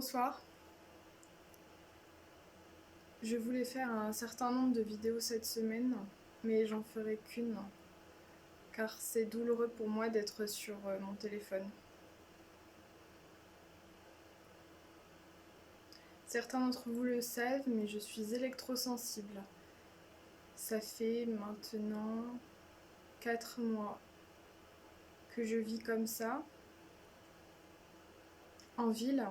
Bonsoir. Je voulais faire un certain nombre de vidéos cette semaine, mais j'en ferai qu'une, car c'est douloureux pour moi d'être sur mon téléphone. Certains d'entre vous le savent, mais je suis électrosensible. Ça fait maintenant 4 mois que je vis comme ça, en ville,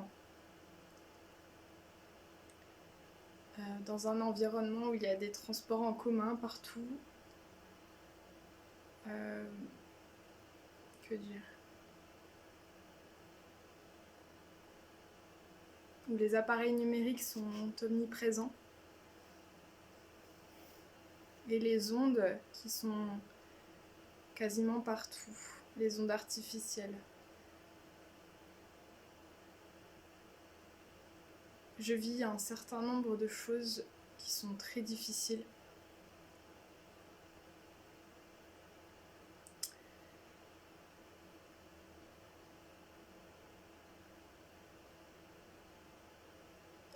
dans un environnement où il y a des transports en commun partout. Que dire? Où les appareils numériques sont omniprésents. Et les ondes qui sont quasiment partout, les ondes artificielles. Je vis un certain nombre de choses qui sont très difficiles.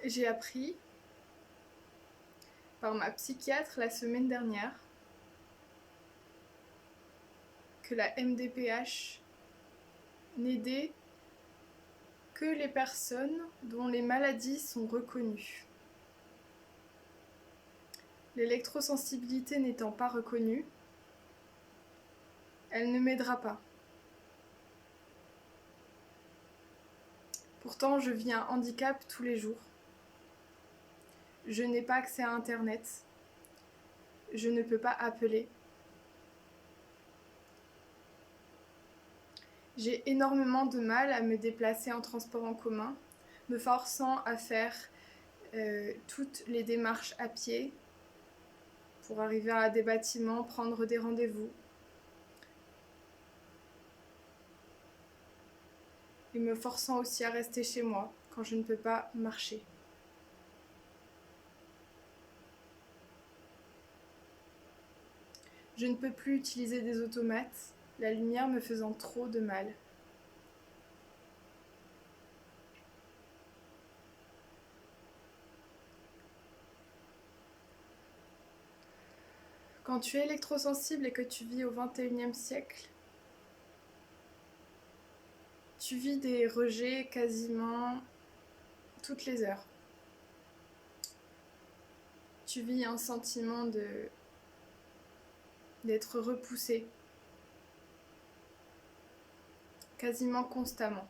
J'ai appris par ma psychiatre la semaine dernière que la MDPH n'aidait que les personnes dont les maladies sont reconnues. L'électrosensibilité n'étant pas reconnue, elle ne m'aidera pas. Pourtant, je vis un handicap tous les jours. Je n'ai pas accès à Internet. Je ne peux pas appeler. J'ai énormément de mal à me déplacer en transport en commun, me forçant à faire toutes les démarches à pied pour arriver à des bâtiments, prendre des rendez-vous. Et me forçant aussi à rester chez moi quand je ne peux pas marcher. Je ne peux plus utiliser des automates, la lumière me faisant trop de mal. Quand tu es électrosensible et que tu vis au XXIe siècle, tu vis des rejets quasiment toutes les heures. Tu vis un sentiment d'être repoussé, quasiment constamment.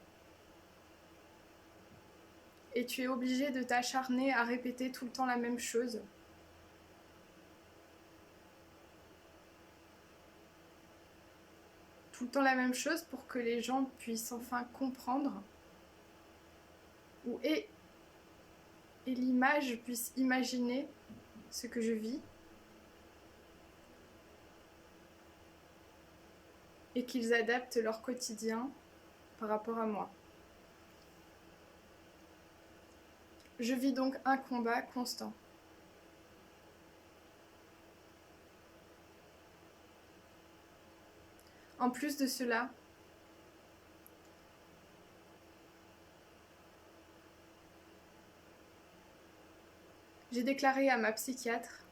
Et tu es obligé de t'acharner à répéter tout le temps la même chose. Tout le temps la même chose pour que les gens puissent enfin comprendre et l'image puisse imaginer ce que je vis et qu'ils adaptent leur quotidien par rapport à moi. Je vis donc un combat constant. En plus de cela, j'ai déclaré à ma psychiatre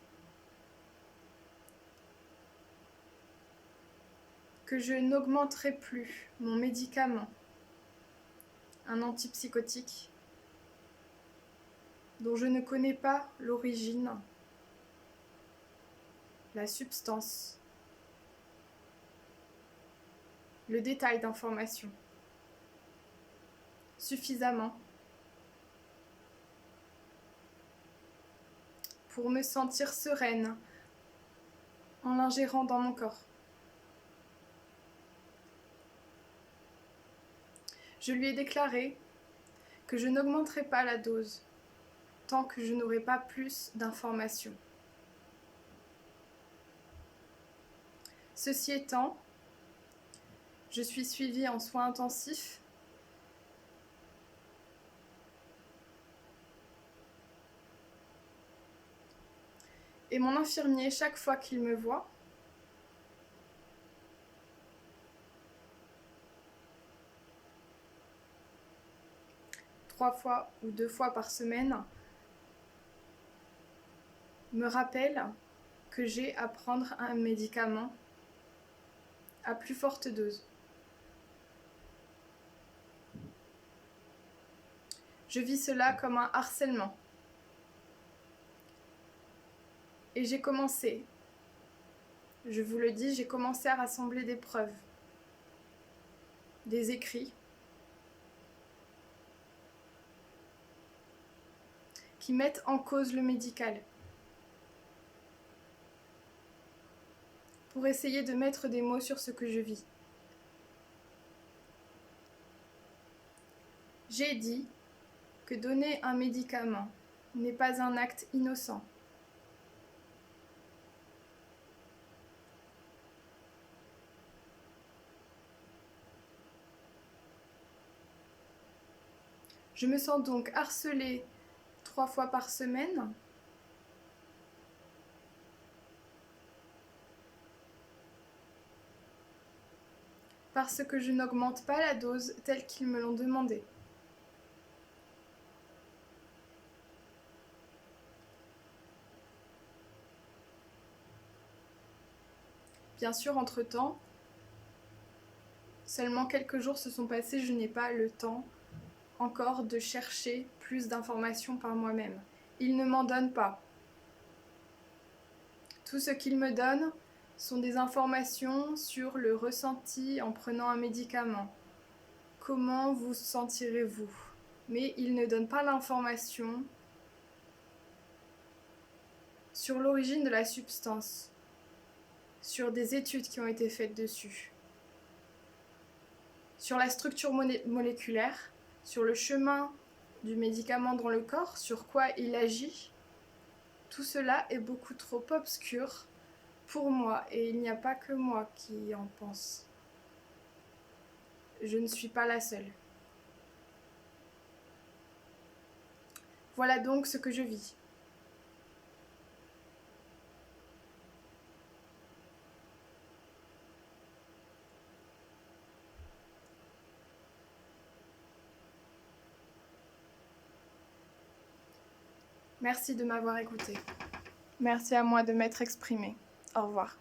que je n'augmenterai plus mon médicament, un antipsychotique, dont je ne connais pas l'origine, la substance, le détail d'information, suffisamment pour me sentir sereine en l'ingérant dans mon corps. Je lui ai déclaré que je n'augmenterai pas la dose tant que je n'aurai pas plus d'informations. Ceci étant, je suis suivie en soins intensifs et mon infirmier, chaque fois qu'il me voit, 3 fois ou 2 fois par semaine me rappelle que j'ai à prendre un médicament à plus forte dose. Je vis cela comme un harcèlement. Et j'ai commencé, je vous le dis, j'ai commencé à rassembler des preuves, des écrits, qui mettent en cause le médical, pour essayer de mettre des mots sur ce que je vis. J'ai dit que donner un médicament n'est pas un acte innocent. Je me sens donc harcelée 3 fois par semaine parce que je n'augmente pas la dose telle qu'ils me l'ont demandé. Bien sûr, entre-temps, seulement quelques jours se sont passés, je n'ai pas le temps encore de chercher plus d'informations par moi-même. Ils ne m'en donnent pas. Tout ce qu'ils me donnent sont des informations sur le ressenti en prenant un médicament. Comment vous sentirez-vous? Mais ils ne donnent pas l'information sur l'origine de la substance, sur des études qui ont été faites dessus, sur la structure moléculaire, sur le chemin du médicament dans le corps, sur quoi il agit. Tout cela est beaucoup trop obscur pour moi et il n'y a pas que moi qui en pense. Je ne suis pas la seule. Voilà donc ce que je vis. Merci de m'avoir écouté. Merci à moi de m'être exprimée. Au revoir.